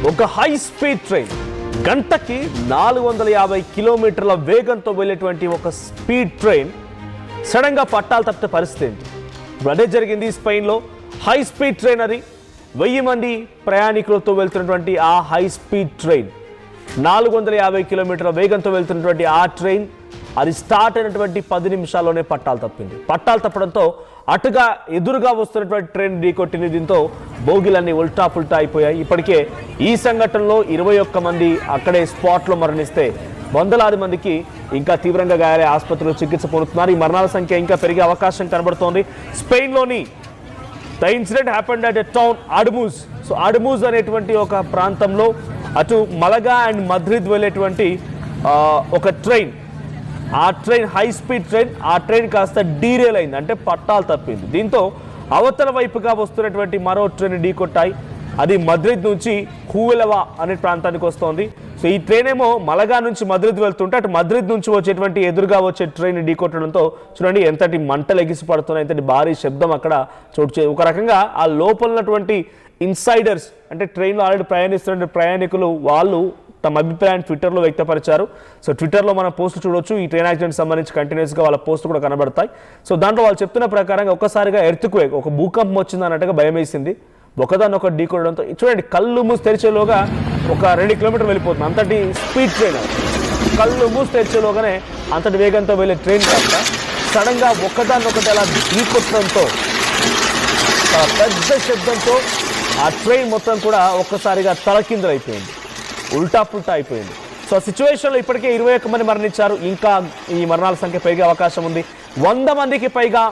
ఒక high speed train గంటకి 450 కిలోమీటర్ల వేగంతో వెళ్ళేటువంటి ఒక స్పీడ్ ట్రైన్ సడన్గా పట్టాలు తప్పితే పరిస్థితి ఏంటి? అదే జరిగింది స్పెయిన్లో. హై స్పీడ్ ట్రైన్ అది 1000 మంది ప్రయాణికులతో వెళ్తున్నటువంటి ఆ హై స్పీడ్ ట్రైన్ 450 కిలోమీటర్ల వేగంతో వెళ్తున్నటువంటి ఆ ట్రైన్ అది స్టార్ట్ అయినటువంటి 10 నిమిషాల్లోనే పట్టాలు తప్పింది. పట్టాలు తప్పడంతో అటుగా ఎదురుగా వస్తున్నటువంటి ట్రైన్ ఢీకొట్టింది. దీంతో బోగిలన్నీ ఉల్టా పుల్టా అయిపోయాయి. ఇప్పటికే ఈ సంఘటనలో 21 మంది అక్కడే స్పాట్లో మరణిస్తే వందలాది మందికి ఇంకా తీవ్రంగా గాయాలై ఆసుపత్రిలో చికిత్స పొందుతున్నారు. ఈ మరణాల సంఖ్య ఇంకా పెరిగే అవకాశం కనబడుతోంది. స్పెయిన్లోని the incident happened at a town Ademuz. So Ademuz అనేటువంటి ఒక ప్రాంతంలో అటు మలగా అండ్ మద్రిద్ వెళ్ళేటువంటి ఒక ట్రైన్, ఆ ట్రైన్ హై స్పీడ్ ట్రైన్, ఆ ట్రైన్ కాస్త డీరేల్ అయింది, అంటే పట్టాలు తప్పింది. దీంతో అవతల వైపుగా వస్తున్నటువంటి మరో ట్రైన్ ఢీకొట్టాయి. అది మద్రిద్ నుంచి హూవెలవా అనే ప్రాంతానికి వస్తోంది. సో ఈ ట్రైన్ ఏమో మలగా నుంచి మద్రిద్ వెళ్తుంటే అటు మద్రిద్ నుంచి వచ్చేటువంటి ఎదురుగా వచ్చే ట్రైన్ ఢీకొట్టడంతో చూడండి ఎంతటి మంటలు ఎగిసి పడుతున్నాయి, ఎంతటి భారీ శబ్దం అక్కడ ఒక రకంగా ఆ లోపల ఉన్నటువంటి ఇన్సైడర్స్, అంటే ట్రైన్లో ఆల్రెడీ ప్రయాణిస్తున్న ప్రయాణికులు వాళ్ళు తమ అభిప్రాయాన్ని ట్విట్టర్లో వ్యక్తపరిచారు. సో ట్విట్టర్లో మనం పోస్టులు చూడొచ్చు. ఈ ట్రైన్ యాక్సిడెంట్ సంబంధించి కంటిన్యూస్గా వాళ్ళ పోస్టులు కూడా కనబడతాయి. సో దాంట్లో వాళ్ళు చెప్తున్న ప్రకారంగా ఒక్కసారిగా ఎర్త్క్వేక్, ఒక భూకంపం వచ్చింది అన్నట్టుగా భయం వేసింది. ఒకదాన్ని ఒకటి ఢీకొనడంతో చూడండి కళ్ళు మూసి తెరిచేలోగా ఒక 2 కిలోమీటర్లు వెళ్ళిపోతుంది. అంతటి స్పీడ్ ట్రైన్, కళ్ళు మూసి తెరిచేలోగానే అంతటి వేగంతో వెళ్ళే ట్రైన్ కాస్త సడన్గా ఒకదాన్ని ఒకటి అలా ఢీకొట్టడంతో పెద్ద శబ్దంతో ఆ ట్రైన్ మొత్తం కూడా ఒక్కసారిగా తలకిందులైపోయింది, ఉల్టా పుల్టా అయిపోయింది. సో ఆ సిచ్యువేషన్లో ఇప్పటికే 21 మంది మరణించారు. ఇంకా ఈ మరణాల సంఖ్య పెరిగే అవకాశం ఉంది. 100 మందికి పైగా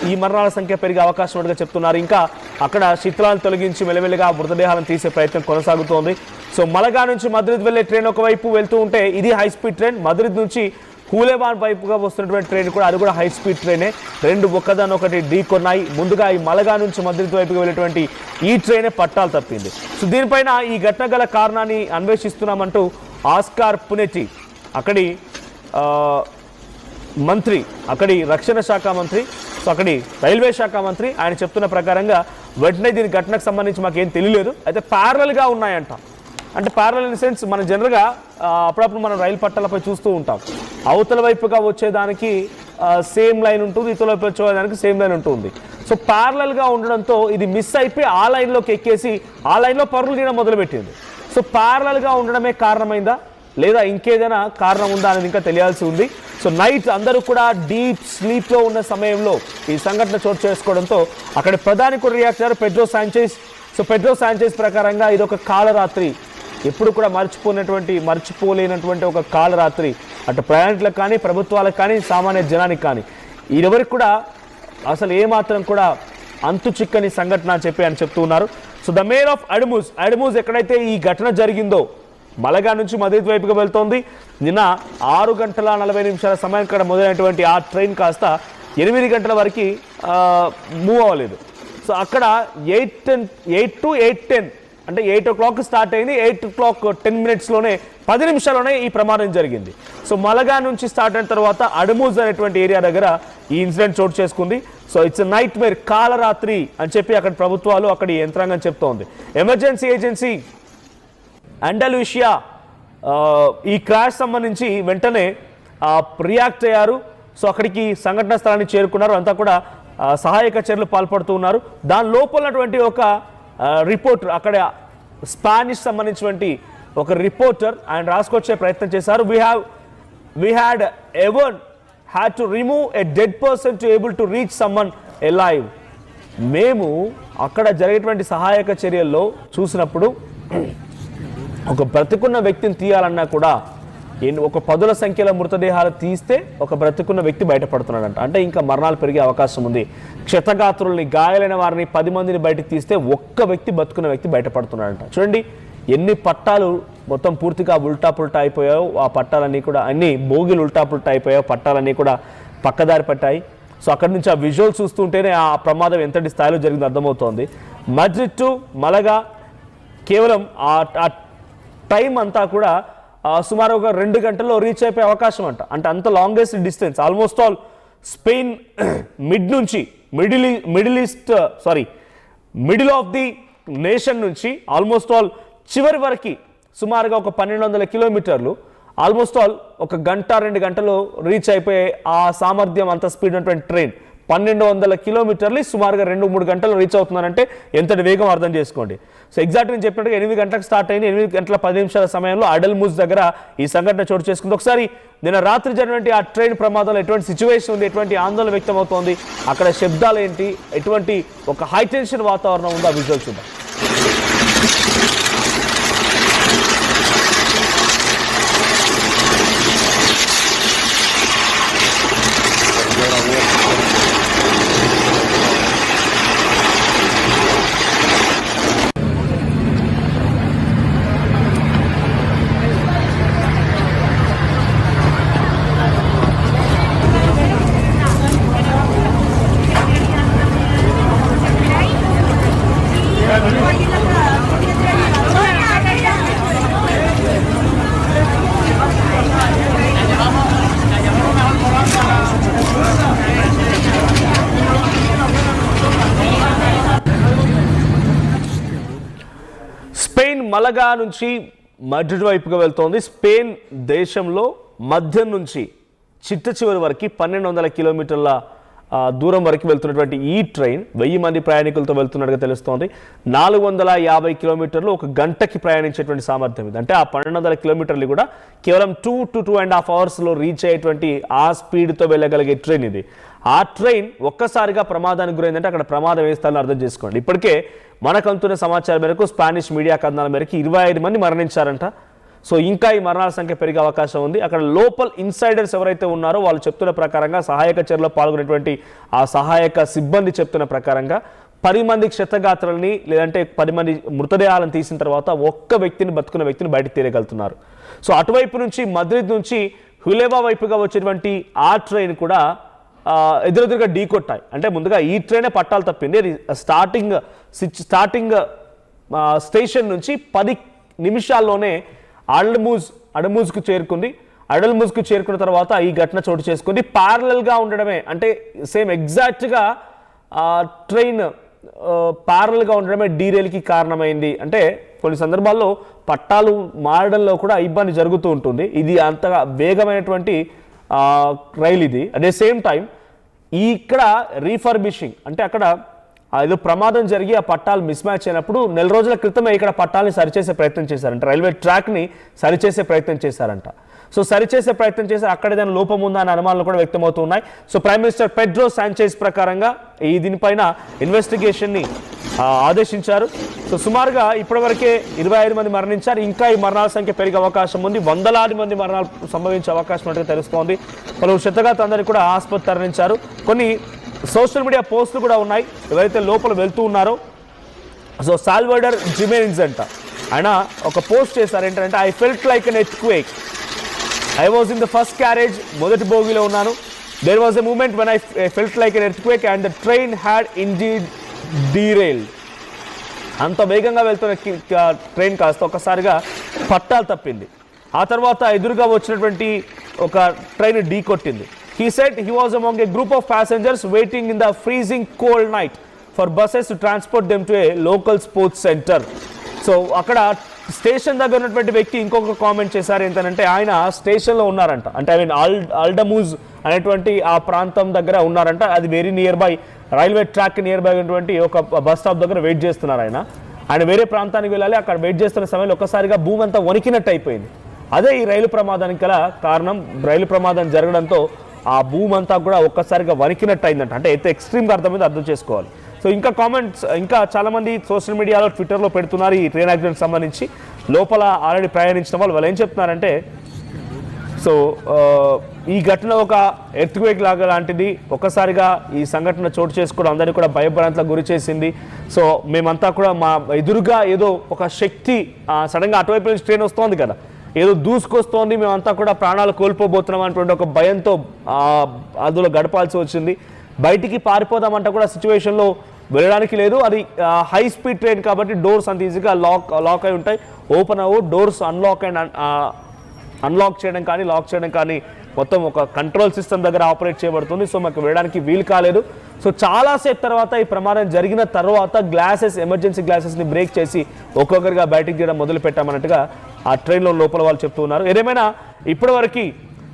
ఈ మరణాల సంఖ్య పెరిగే అవకాశం ఉన్నట్టుగా చెప్తున్నారు. ఇంకా అక్కడ శిథిలాలను తొలగించి మెల్లమెల్లగా మృతదేహాలను తీసే ప్రయత్నం కొనసాగుతోంది. సో మలగా నుంచి మద్రిద్ వెళ్ళే ట్రైన్ ఒకవైపు వెళ్తూ ఉంటే ఇది హై స్పీడ్ ట్రైన్, మద్రిద్ నుంచి హూలేవాన్ వైపుగా వస్తున్నటువంటి ట్రైన్ కూడా అది కూడా హై స్పీడ్ ట్రైనే. రెండు ఒకదాన్ని ఒకటి ఢీకొన్నాయి. ముందుగా ఈ మలగా నుంచి మద్రిద్ వైపుగా వెళ్ళేటువంటి ఈ ట్రైనే పట్టాలు తప్పింది. సో దీనిపైన ఈ ఘటన గల కారణాన్ని అన్వేషిస్తున్నామంటూ ఆస్కార్ పునెటి అక్కడి మంత్రి, అక్కడి రక్షణ శాఖ మంత్రి, సో అక్కడి రైల్వే శాఖ మంత్రి ఆయన చెప్తున్న ప్రకారంగా వెంటనే దీని ఘటనకు సంబంధించి మాకేం తెలియలేదు, అయితే ప్యారలల్గా ఉన్నాయంట. అంటే ప్యారలల్ ఇన్ సెన్స్ మనం జనరల్గా అప్పుడప్పుడు మనం రైలు పట్టాలపై చూస్తూ ఉంటాం, అవతల వైపుగా వచ్చేదానికి సేమ్ లైన్ ఉంటుంది, ఇతల వైపు వచ్చేదానికి సేమ్ లైన్ ఉంటుంది. సో ప్యారలల్గా ఉండడంతో ఇది మిస్ అయిపోయి ఆ లైన్లోకి ఎక్కేసి ఆ లైన్లో పరుగులు తీయడం మొదలుపెట్టింది. సో ప్యారలల్గా ఉండడమే కారణమైందా లేదా ఇంకేదైనా కారణం ఉందా అనేది ఇంకా తెలియాల్సి ఉంది. సో నైట్ అందరూ కూడా డీప్ స్లీప్లో ఉన్న సమయంలో ఈ సంఘటన చోటు చేసుకోవడంతో అక్కడ ప్రధాని కూడా రియాక్ట్ అయ్యారు, Pedro Sanchez. So Pedro Sanchez ప్రకారంగా ఇది ఒక కాలరాత్రి, ఎప్పుడు కూడా మర్చిపోలేనటువంటి ఒక కాలరాత్రి, అటు ప్రయాణికులకు కానీ ప్రభుత్వాలకు కానీ సామాన్య జనానికి కానీ ఎవరికి కూడా అసలు ఏమాత్రం కూడా అంతు చిక్కని సంఘటన అని చెప్పి ఆయన చెప్తూ ఉన్నారు. సో ద మేయర్ ఆఫ్ అడ్మూజ్ ఎక్కడైతే ఈ ఘటన జరిగిందో మలగా నుంచి మద్రిద్ వైపుగా వెళ్తోంది. నిన్న 6 గంటల 40 నిమిషాల సమయం ఇక్కడ మొదలైనటువంటి ఆ ట్రైన్ కాస్త 8 గంటల వరకు మూవ్ అవ్వలేదు. సో అక్కడ 8 to 8:10 అంటే 8 o'clock స్టార్ట్ అయింది, 8:10 10 నిమిషాల్లోనే ఈ ప్రమాదం జరిగింది. సో మలగా నుంచి స్టార్ట్ అయిన తర్వాత అడ్మూజ్ అనేటువంటి ఏరియా దగ్గర ఈ ఇన్సిడెంట్ చోటు చేసుకుంది. సో ఇట్స్ నైట్ మేర్, కాలరాత్రి అని చెప్పి అక్కడ ప్రభుత్వాలు అక్కడి యంత్రాంగం చెప్తోంది. ఎమర్జెన్సీ ఏజెన్సీ అండలూషియా ఈ క్రాష్ సంబంధించి వెంటనే రియాక్ట్ అయ్యారు. సో అక్కడికి సంఘటన స్థలాన్ని చేరుకున్నారు, అంతా కూడా సహాయక చర్యలు పాల్పడుతూ ఉన్నారు. దాని లోపలటువంటి ఒక రిపోర్టర్, అక్కడ స్పానిష్ సంబంధించినటువంటి ఒక రిపోర్టర్ ఆయన రాసుకొచ్చే ప్రయత్నం చేశారు. We had ever had to remove a dead person to able to reach someone alive. మేము అక్కడ జరిగేటువంటి సహాయక చర్యల్లో చూసినప్పుడు ఒక బ్రతుకున్న వ్యక్తిని తీయాలన్నా కూడా ఒక 10ల సంఖ్యలో మృతదేహాలు తీస్తే ఒక బ్రతుకున్న వ్యక్తి బయటపడుతున్నాడంట. అంటే ఇంకా మరణాలు పెరిగే అవకాశం ఉంది. క్షతగాత్రుల్ని, గాయాలైన వారిని 10 మందిని బయటకు తీస్తే ఒక్క వ్యక్తి, బతుకున్న వ్యక్తి బయటపడుతున్నాడంట. చూడండి ఎన్ని పట్టాలు మొత్తం పూర్తిగా ఉల్టా పుల్టా అయిపోయాయో, ఆ పట్టాలన్నీ కూడా అన్ని బోగిలు ఉల్టా పుల్టా అయిపోయాయో, పట్టాలన్నీ కూడా పక్కదారి పట్టాయి. సో అక్కడి నుంచి ఆ విజువల్ చూస్తుంటేనే ఆ ప్రమాదం ఎంతటి స్థాయిలో జరిగిందో అర్థమవుతోంది. మద్రిద్ టు మలగా కేవలం ఆ టైం అంతా కూడా సుమారు ఒక 2 గంటల్లో రీచ్ అయిపోయే అవకాశం అంట. అంటే అంత longest distance, almost all Spain middle of the nation నుంచి ఆల్మోస్ట్ ఆల్ చివరి వరకు సుమారుగా ఒక 1200 కిలోమీటర్లు ఆల్మోస్ట్ ఆల్ ఒక గంట 2 గంటలు రీచ్ అయిపోయే ఆ సామర్థ్యం అంత స్పీడ్ ఉన్నటువంటి ట్రైన్ 1200 కిలోమీటర్లు సుమారుగా 2-3 గంటలు రీచ్ అవుతున్నారంటే ఎంతటి వేగం అర్థం చేసుకోండి. సో ఎగ్జాక్ట్ నేను చెప్పినట్టుగా 8 గంటలకు స్టార్ట్ అయింది. 8 గంటల 10 నిమిషాల సమయంలో అడల్మూజ్ దగ్గర ఈ సంఘటన చోటు చేసుకుంది. ఒకసారి నిన్న రాత్రి జరిగినటువంటి ఆ ట్రైన్ ప్రమాదంలో ఎటువంటి సిచ్యువేషన్ ఉంది, ఎటువంటి ఆందోళన వ్యక్తం అవుతోంది, అక్కడ శబ్దాలు ఏంటి, ఎటువంటి ఒక హై టెన్షన్ వాతావరణం ఉందో ఆ విజువల్ చూద్దాం. స్పెయిన్ మలగా నుంచి మడ్రిడ్ వైపుగా వెళ్తోంది. స్పెయిన్ దేశంలో మధ్యం నుంచి చిట్ట చివరి వరకు 1200 కిలోమీటర్ల దూరం వరకు వెళ్తున్నటువంటి ఈ ట్రైన్ 1000 మంది ప్రయాణికులతో వెళ్తున్నట్టుగా తెలుస్తోంది. 450 కిలోమీటర్లు ఒక గంటకి ప్రయాణించేటువంటి సామర్థ్యం ఇది. అంటే ఆ 1200 కిలోమీటర్లు కూడా కేవలం 2 to 2.5 అవర్స్లో రీచ్ అయ్యేటువంటి ఆ స్పీడ్తో వెళ్ళగలిగే ట్రైన్ ఇది. ఆ ట్రైన్ ఒక్కసారిగా ప్రమాదానికి గురైందంటే అక్కడ ప్రమాదం వేస్తారని అర్థం చేసుకోండి. ఇప్పటికే మనకు అందుతున్న సమాచారం మేరకు స్పానిష్ మీడియా కథనాల మేరకు 25 మంది మరణించారంట. సో ఇంకా ఈ మరణాల సంఖ్య పెరిగే అవకాశం ఉంది. అక్కడ లోకల్ ఇన్సైడర్స్ ఎవరైతే ఉన్నారో వాళ్ళు చెప్తున్న ప్రకారంగా సహాయక చర్యలో పాల్గొనేటువంటి ఆ సహాయక సిబ్బంది చెప్తున్న ప్రకారంగా 10 మంది క్షతగాత్రులని లేదంటే 10 మంది మృతదేహాలను తీసిన తర్వాత బతుకున్న వ్యక్తిని బయటకు తీయగలుగుతున్నారు. సో అటువైపు నుంచి మద్రిద్ నుంచి హులేవా వైపుగా వచ్చేటువంటి ఆ ట్రైన్ కూడా ఎదురెదురుగా ఢీకొట్టాయి. అంటే ముందుగా ఈ ట్రైనే పట్టాలు తప్పింది. అది స్టార్టింగ్ స్టేషన్ నుంచి 10 నిమిషాల్లోనే అడల్మూజ్కు చేరుకుంది. అడల్మూజ్కు చేరుకున్న తర్వాత ఈ ఘటన చోటు చేసుకుంది. ప్యారలల్గా ఉండడమే అంటే సేమ్ ఎగ్జాక్ట్గా ట్రైన్ ప్యారలల్గా ఉండడమే డీరేల్కి కారణమైంది. అంటే కొన్ని సందర్భాల్లో పట్టాలు మారడంలో కూడా ఇబ్బంది జరుగుతూ ఉంటుంది. ఇది అంతగా వేగమైనటువంటి రైలు ఇది. అట్ ద సేమ్ టైం ఇక్కడ రీఫర్బిషింగ్ అంటే అక్కడ ఏదో ప్రమాదం జరిగి ఆ పట్టాలు మిస్ మ్యాచ్ అయినప్పుడు నెల రోజుల క్రితమే ఇక్కడ పట్టాలని సరిచేసే ప్రయత్నం చేశారంట. రైల్వే ట్రాక్ని సరిచేసే ప్రయత్నం చేశారంట. సో సరిచేసే ప్రయత్నం చేసి అక్కడ ఏదైనా లోపం ఉందా అనే అనుమానాలు కూడా వ్యక్తమవుతున్నాయి. So prime minister Pedro Sanchez ప్రకారంగా దీనిపైన ఇన్వెస్టిగేషన్ని ఆదేశించారు. సో సుమారుగా ఇప్పటివరకే 25 మంది మరణించారు. ఇంకా ఈ మరణాల సంఖ్య పెరిగే అవకాశం ఉంది. వందలాది మంది మరణాలు సంభవించే అవకాశం ఉన్నట్టుగా తెలుస్తోంది. పలువురు క్షతగాత్రులందరినీ కూడా ఆసుపత్రి తరలించారు. కొన్ని సోషల్ మీడియా పోస్టులు కూడా ఉన్నాయి ఎవరైతే లోపల వెళ్తూ ఉన్నారో. సో సాల్వడర్ జిమెనిజ్ అంట ఆయన ఒక పోస్ట్ చేశారు. ఏంటంటే I felt like an earthquake, I was in the first carriage, మొదటి బోగిలో ఉన్నాను. There was a moment when I felt like an earthquake and the train had indeed derailed. అంత వేగంగా వెళ్తున్న ట్రైన్ కాస్త ఒకసారిగా పట్టాలు తప్పింది. ఆ తర్వాత ఎదురుగా వచ్చినటువంటి ఒక ట్రైన్ ఢీ కొట్టింది. He said he was among a group of passengers waiting in the freezing cold night for buses to transport them to a local sports center. So అక్కడ స్టేషన్ దగ్గర ఉన్నటువంటి వ్యక్తి ఇంకొక కామెంట్ చేశారు. ఏంటంటే ఆయన స్టేషన్లో ఉన్నారంట. అంటే ఐ మీన్ అల్డమూజ్ అనేటువంటి ఆ ప్రాంతం దగ్గర ఉన్నారంట. అది very near by railway track near by ఉన్నటువంటి ఒక బస్ స్టాప్ దగ్గర వెయిట్ చేస్తున్నారు. ఆయన వేరే ప్రాంతానికి వెళ్ళాలి. అక్కడ వెయిట్ చేస్తున్న సమయంలో ఒక్కసారిగా భూమి అంతా వణికినట్టు అయిపోయింది. అదే ఈ రైలు ప్రమాదానికి గల కారణం. రైలు ప్రమాదం జరగడంతో ఆ భూమి అంతా కూడా ఒక్కసారిగా వణికినట్టు అయిందంట. అంటే అయితే ఎక్స్ట్రీమ్గా అర్థం చేసుకోవాలి. సో ఇంకా కామెంట్స్ ఇంకా చాలామంది సోషల్ మీడియాలో ట్విట్టర్లో పెడుతున్నారు ఈ ట్రైన్ యాక్సిడెంట్ సంబంధించి. లోపల ఆల్రెడీ ప్రయాణించిన వాళ్ళు ఏం చెప్తున్నారంటే సో ఈ ఘటన ఒక ఎర్త్క్వేక్ లాగా లాంటిది. ఒక్కసారిగా ఈ సంఘటన చోటు చేసుకోవడం అందరినీ కూడా భయభ్రాంతులకు గురి చేసింది. సో మేమంతా కూడా మా ఎదురుగా ఏదో ఒక శక్తి సడన్గా అటువైపు నుంచి ట్రైన్ వస్తోంది కదా, ఏదో దూసుకొస్తోంది, మేమంతా కూడా ప్రాణాలు కోల్పోబోతున్నాం అనేటువంటి ఒక భయంతో అందులో గడపాల్సి వచ్చింది. బయటికి పారిపోదామంటే కూడా సిచ్యువేషన్లో వెళ్ళడానికి లేదు. అది హై స్పీడ్ ట్రైన్ కాబట్టి డోర్స్ అంత ఈజీగా లాక్ అయి ఉంటాయి. ఓపెన్ అవ్వు. డోర్స్ అన్లాక్ చేయడం కానీ లాక్ చేయడం కానీ మొత్తం ఒక కంట్రోల్ సిస్టమ్ దగ్గర ఆపరేట్ చేయబడుతుంది. సో మాకు వెళ్ళడానికి వీలు కాలేదు. సో చాలాసేపు తర్వాత ఈ ప్రమాదం జరిగిన తర్వాత ఎమర్జెన్సీ గ్లాసెస్ని బ్రేక్ చేసి ఒక్కొక్కరిగా బయటికి తీయడం మొదలు పెట్టామన్నట్టుగా ఆ ట్రైన్లో లోపల వాళ్ళు చెప్తూ ఉన్నారు. ఏదేమైనా ఇప్పటివరకు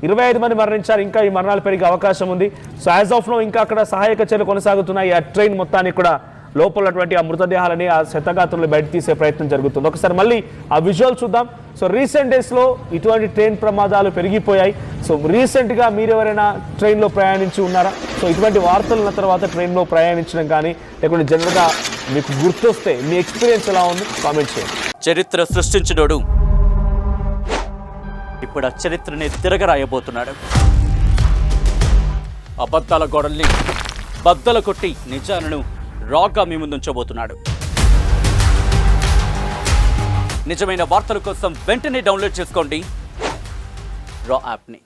25 మంది మరణించారు. ఇంకా ఈ మరణాలు పెరిగే అవకాశం ఉంది. సో యాజ్ ఆఫ్ నో ఇంకా అక్కడ సహాయక చర్యలు కొనసాగుతున్నాయి. ఆ ట్రైన్ మొత్తానికి కూడా లోపలటువంటి ఆ మృతదేహాలని ఆ శతగాత్రులు బయట తీసే ప్రయత్నం జరుగుతుంది. ఒకసారి మళ్ళీ ఆ విజువల్ చూద్దాం. సో రీసెంట్ డేస్లో ఇటువంటి ట్రైన్ ప్రమాదాలు పెరిగిపోయాయి. సో రీసెంట్గా మీరు ఎవరైనా ట్రైన్లో ప్రయాణించి ఉన్నారా? సో ఇటువంటి వార్తలు ఉన్న తర్వాత ట్రైన్లో ప్రయాణించడం కానీ లేకుంటే జనరల్గా మీకు గుర్తొస్తే మీ ఎక్స్పీరియన్స్ ఎలా ఉంది కామెంట్ చేయండి. చరిత్ర సృష్టించినోడు ఇప్పుడు ఆ చరిత్రని తిరగరాయబోతున్నాడు. అబద్ధాల గోడల్ని బద్దలు కొట్టి నిజాలను రాగా మీ ముందుంచబోతున్నాడు. నిజమైన వార్తల కోసం వెంటనే డౌన్లోడ్ చేసుకోండి రా యాప్ని.